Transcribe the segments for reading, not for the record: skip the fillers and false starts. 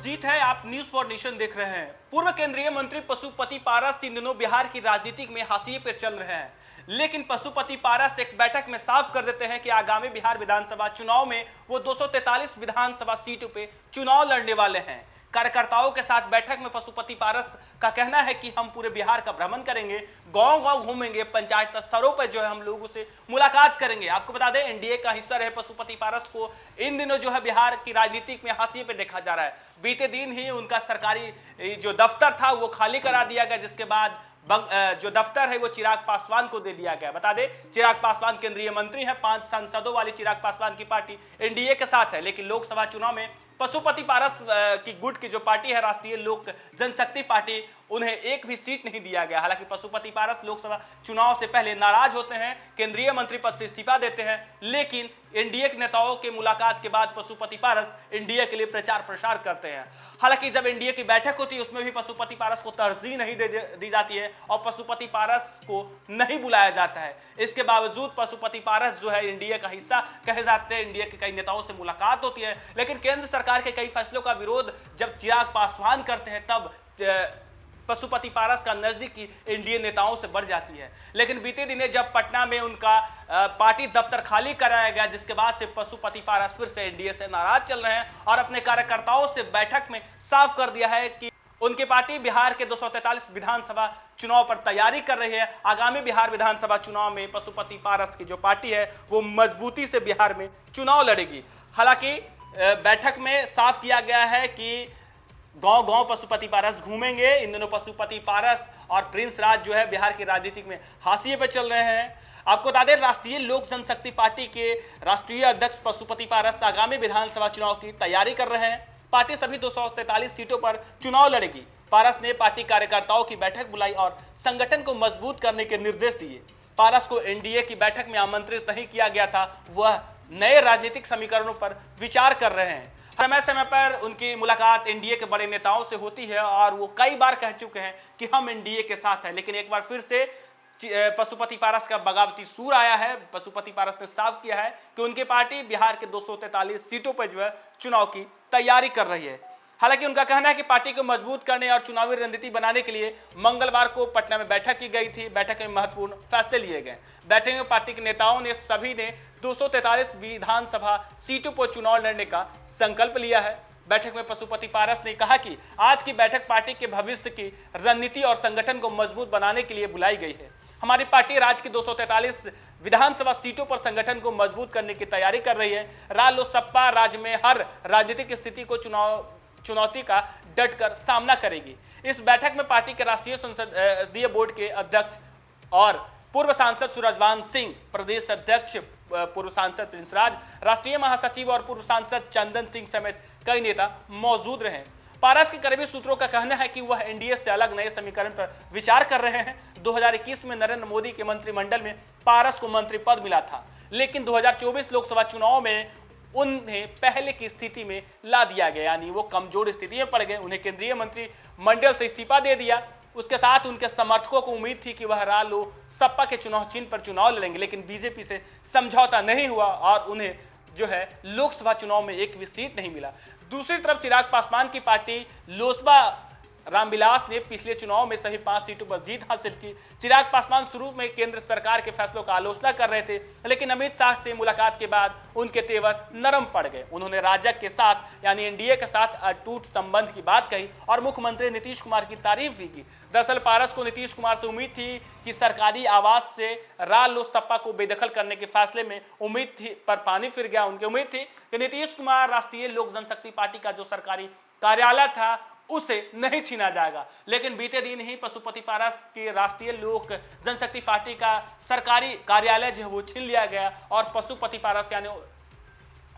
जीत है। आप news for nation देख रहे हैं। पूर्व केंद्रीय मंत्री पशुपति पारस इन दिनों बिहार की राजनीति में हाशिए पे चल रहे हैं, लेकिन पशुपति पारस एक बैठक में साफ कर देते हैं कि आगामी बिहार विधानसभा चुनाव में वो 243 विधानसभा सीटों पे चुनाव लड़ने वाले हैं। कार्यकर्ताओं के साथ बैठक में पशुपति पारस का कहना है कि हम पूरे बिहार का भ्रमण करेंगे, गांव-गांव घूमेंगे, पंचायत स्तरों पर जो है हम लोगों से मुलाकात करेंगे। आपको बता दें, एनडीए का हिस्सा रहे पशुपति पारस को इन दिनों जो है बिहार की राजनीति में हाशिए पे देखा जा रहा है। बीते दिन ही उनका सरकारी जो दफ्तर था वो खाली करा दिया गया, जिसके बाद जो दफ्तर है वो चिराग पासवान को दे दिया गया। बता दें, चिराग पासवान केंद्रीय मंत्री हैं। 5 सांसदों वाली चिराग पासवान की पार्टी एनडीए के साथ है, लेकिन लोकसभा चुनाव में पशुपति पारस की गुट की जो पार्टी है, राष्ट्रीय लोक जनशक्ति पार्टी, उन्हें एक भी सीट नहीं दिया गया। हालांकि पशुपति पारस लोकसभा चुनाव से पहले नाराज होते हैं, केंद्रीय मंत्री पद से इस्तीफा देते हैं, लेकिन एनडीए के नेताओं के मुलाकात के बाद पशुपति पारस एनडीए के लिए प्रचार प्रसार करते हैं। हालांकि जब एनडीए की बैठक होती है उसमें भी पशुपति पारस को तरजीह नहीं दी जाती है और पशुपति पारस को नहीं बुलाया जाता है। इसके बावजूद पशुपति पारस जो है एनडीए का हिस्सा कहे जाते हैं। एनडीए के कई नेताओं से मुलाकात होती है, लेकिन केंद्र सरकार के कई फैसलों का विरोध जब चिराग पासवान करते हैं तब पशुपति पारस का नजदीकी एनडीए नेताओं से बढ़ जाती है। लेकिन बीते दिने जब पटना में उनका पार्टी दफ्तर खाली कराया गया, जिसके बाद से पशुपति पारस फिर से एनडीए से नाराज चल रहे हैं और अपने कार्यकर्ताओं से बैठक में साफ कर दिया है कि उनकी पार्टी बिहार के 243 विधानसभा चुनाव पर तैयारी कर रही है। आगामी बिहार विधानसभा चुनाव में पशुपति पारस की जो पार्टी है वो मजबूती से बिहार में चुनाव लड़ेगी। हालांकि बैठक में साफ किया गया है कि गांव-गांव पशुपति पारस घूमेंगे। इन दिनों पशुपति पारस और प्रिंस राज जो है बिहार की राजनीति में हाशिए पे चल रहे हैं। आपको बता दें, राष्ट्रीय लोक जनशक्ति पार्टी के राष्ट्रीय अध्यक्ष पशुपति पारस आगामी विधानसभा चुनाव की तैयारी कर रहे हैं। पार्टी सभी 243 सीटों पर चुनाव लड़ेगी। पारस ने पार्टी कार्यकर्ताओं की बैठक बुलाई और संगठन को मजबूत करने के निर्देश दिए। पारस को एनडीए की बैठक में आमंत्रित नहीं किया गया था, वह नए राजनीतिक समीकरणों पर विचार कर रहे हैं। समय समय पर उनकी मुलाकात एनडीए के बड़े नेताओं से होती है और वो कई बार कह चुके हैं कि हम एनडीए के साथ हैं, लेकिन एक बार फिर से पशुपति पारस का बगावती सूर आया है। पशुपति पारस ने साफ किया है कि उनकी पार्टी बिहार के 243 सीटों पर जो है चुनाव की तैयारी कर रही है। हालांकि उनका कहना है कि पार्टी को मजबूत करने और चुनावी रणनीति बनाने के लिए मंगलवार को पटना में बैठक की गई थी। बैठक में महत्वपूर्ण फैसले लिए गए। बैठक में पार्टी के नेताओं ने सभी ने 243 विधानसभा सीटों पर चुनाव लड़ने का संकल्प लिया है। बैठक में पशुपति पारस ने कहा कि आज की बैठक पार्टी के भविष्य की रणनीति और संगठन को मजबूत बनाने के लिए बुलाई गई है। हमारी पार्टी राज्य की 243 विधानसभा सीटों पर संगठन को मजबूत करने की तैयारी कर रही है। रालोसपा राज्य में हर राजनीतिक स्थिति को चुनौती का डटकर सामना करेगी। इस बैठक में पार्टी के राष्ट्रीय संसदीय बोर्ड के अध्यक्ष और पूर्व सांसद सूरजवान सिंह, प्रदेश अध्यक्ष पूर्व सांसद प्रिंस राज, राष्ट्रीय महासचिव और पूर्व सांसद चंदन सिंह समेत कई नेता मौजूद रहे। पारस के करीबी सूत्रों का कहना है कि वह एनडीए से अलग नए समीकरण पर विचार कर रहे हैं। 2021 में नरेंद्र मोदी के मंत्रिमंडल में पारस को मंत्री पद मिला था, लेकिन 2024 लोकसभा चुनाव में उन्हें पहले की स्थिति में ला दिया गया, यानी वो कमजोर स्थिति में पड़ गए। उन्हें केंद्रीय मंत्रिमंडल से इस्तीफा दे दिया। उसके साथ उनके समर्थकों को उम्मीद थी कि वह रालोसपा के चुनाव चिन्ह पर चुनाव लड़ेंगे, लेकिन बीजेपी से समझौता नहीं हुआ और उन्हें जो है लोकसभा चुनाव में एक भी सीट नहीं मिला। दूसरी तरफ चिराग पासवान की पार्टी लोजपा रामविलास ने पिछले चुनाव में सही 5 सीटों पर जीत हासिल की। चिराग पासवान शुरू में केंद्र सरकार के फैसलों का आलोचना कर रहे थे, लेकिन अमित शाह से मुलाकात के बाद उनके तेवर नरम पड़ गए। उन्होंने राजग के साथ यानी एनडीए के साथ अटूट संबंध की बात कही और मुख्यमंत्री नीतीश कुमार की तारीफ भी की। दरअसल पारस को नीतीश कुमार से उम्मीद थी कि सरकारी आवास से रालोसपा को बेदखल करने के फैसले में उम्मीद थी, पर पानी फिर गया। उनकी उम्मीद थी कि नीतीश कुमार राष्ट्रीय लोक जनशक्ति पार्टी का जो सरकारी कार्यालय था उसे नहीं छीना जाएगा, लेकिन बीते दिन ही पशुपति पारस के राष्ट्रीय लोक जनशक्ति पार्टी का सरकारी कार्यालय जो है वो छीन लिया गया और पशुपति पारस यानी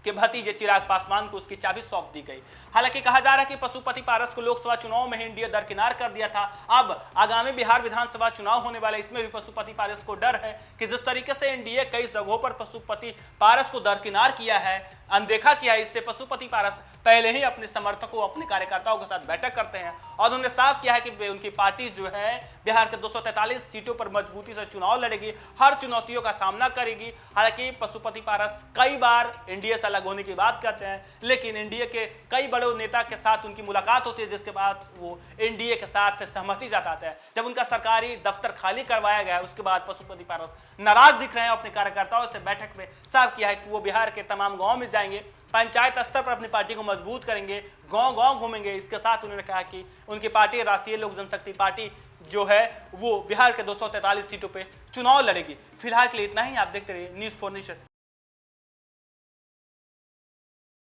के भतीजे चिराग पासवान को उसकी चाबी सौंप दी गई। हालांकि कहा जा रहा है कि पशुपति पारस को लोकसभा चुनाव में एनडीए दरकिनार कर दिया था। अब आगामी बिहार विधानसभा चुनाव होने वाला, इसमें भी पशुपति पारस को डर है कि जिस तरीके से एनडीए कई जगहों पर पशुपति पारस को दरकिनार किया है, अनदेखा किया है। इससे पशुपति पारस पहले ही अपने समर्थकों, अपने कार्यकर्ताओं के साथ बैठक करते हैं और उन्होंने साफ किया है कि उनकी पार्टी जो है बिहार के 243 सीटों पर मजबूती से चुनाव लड़ेगी, हर चुनौतियों का सामना करेगी। हालांकि पशुपति पारस कई बार एनडीए से अलग होने की बात करते हैं, लेकिन एनडीए के कई बड़े नेता के साथ उनकी मुलाकात होती है, जिसके बाद वो एनडीए के साथ सहमति जताते हैं। जब उनका सरकारी दफ्तर खाली करवाया गया उसके बाद पशुपति पारस नाराज दिख रहे हैं। अपने कार्यकर्ताओं से बैठक में साफ किया है कि वो बिहार के तमाम गांव में जाएंगे, पंचायत स्तर पर अपनी पार्टी को मजबूत करेंगे, गांव गांव घूमेंगे। इसके साथ उन्होंने कहा कि उनकी पार्टी राष्ट्रीय लोक जनशक्ति पार्टी जो है वो बिहार के 243 सीटों पे चुनाव लड़ेगी। फिलहाल के लिए इतना ही। आप देखते रहिए न्यूज़ 4 नेशन।